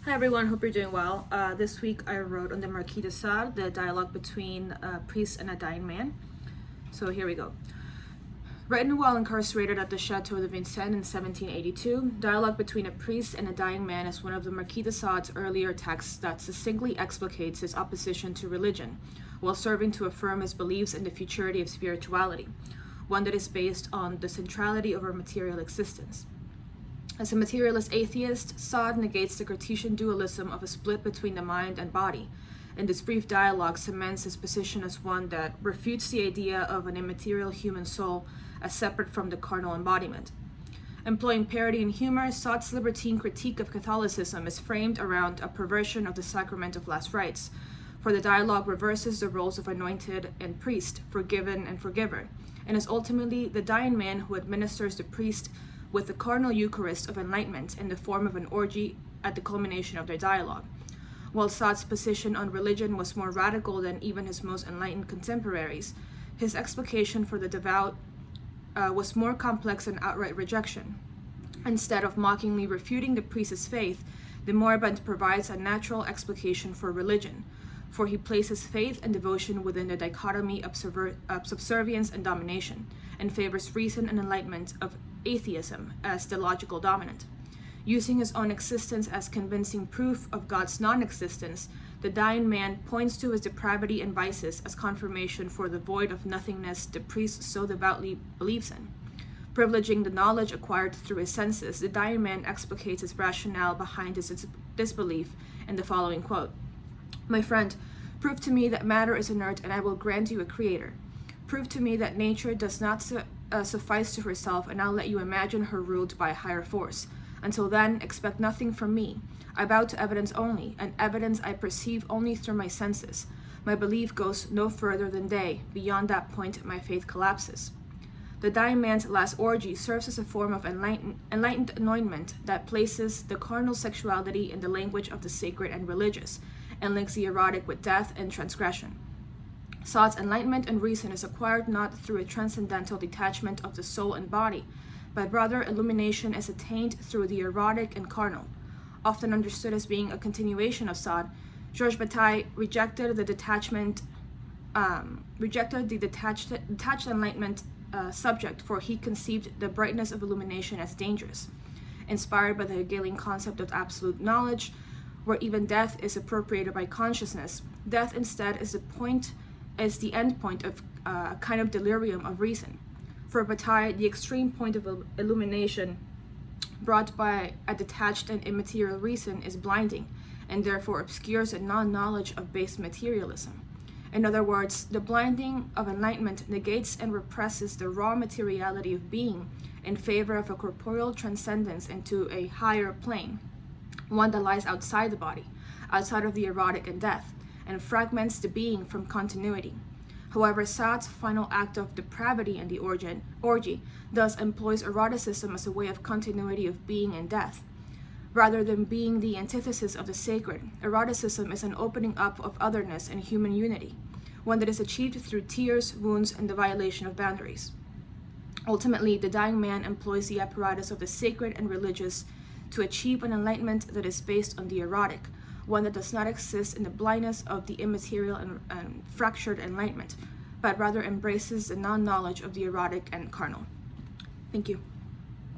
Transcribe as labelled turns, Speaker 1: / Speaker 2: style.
Speaker 1: Hi everyone, hope you're doing well. This week I wrote on the Marquis de Sade, the dialogue between a priest and a dying man. So here we go. Written while incarcerated at the Chateau de Vincennes in 1782, dialogue between a priest and a dying man is one of the Marquis de Sade's earlier texts that succinctly explicates his opposition to religion, while serving to affirm his beliefs in the futurity of spirituality, one that is based on the centrality of our material existence. As a materialist atheist, Sade negates the Cartesian dualism of a split between the mind and body, and this brief dialogue cements his position as one that refutes the idea of an immaterial human soul as separate from the carnal embodiment. Employing parody and humor, Sade's libertine critique of Catholicism is framed around a perversion of the sacrament of last rites, for the dialogue reverses the roles of anointed and priest, forgiven and forgiver, and is ultimately the dying man who administers the priest with the cardinal Eucharist of enlightenment in the form of an orgy at the culmination of their dialogue. While Sade's position on religion was more radical than even his most enlightened contemporaries, his explication for the devout was more complex and outright rejection. Instead of mockingly refuting the priest's faith, the moribond provides a natural explication for religion, for he places faith and devotion within the dichotomy of subservience and domination, and favors reason and enlightenment of atheism as the logical dominant. Using his own existence as convincing proof of God's non-existence, the dying man points to his depravity and vices as confirmation for the void of nothingness the priest so devoutly believes in. Privileging the knowledge acquired through his senses, the dying man explicates his rationale behind his disbelief in the following quote: "My friend, prove to me that matter is inert and I will grant you a creator. Prove to me that nature does not suffice to herself, and I'll let you imagine her ruled by a higher force. Until then, expect nothing from me. I bow to evidence only, and evidence I perceive only through my senses. My belief goes no further than they. Beyond that point, my faith collapses." The dying man's last orgy serves as a form of enlightened anointment that places the carnal sexuality in the language of the sacred and religious, and links the erotic with death and transgression. Sade's enlightenment and reason is acquired not through a transcendental detachment of the soul and body, but rather illumination is attained through the erotic and carnal. Often understood as being a continuation of Sade, Georges Bataille rejected the detached enlightenment subject, for he conceived the brightness of illumination as dangerous. Inspired by the Hegelian concept of absolute knowledge, where even death is appropriated by consciousness, death instead is the end point of a kind of delirium of reason. For Bataille, the extreme point of illumination brought by a detached and immaterial reason is blinding, and therefore obscures a non-knowledge of base materialism. In other words, the blinding of enlightenment negates and represses the raw materiality of being in favor of a corporeal transcendence into a higher plane, one that lies outside the body, outside of the erotic and death, and fragments the being from continuity. However, Sade's final act of depravity in the orgy thus employs eroticism as a way of continuity of being and death. Rather than being the antithesis of the sacred, eroticism is an opening up of otherness and human unity, one that is achieved through tears, wounds, and the violation of boundaries. Ultimately, the dying man employs the apparatus of the sacred and religious to achieve an enlightenment that is based on the erotic, one that does not exist in the blindness of the immaterial and fractured enlightenment, but rather embraces the non-knowledge of the erotic and carnal. Thank you.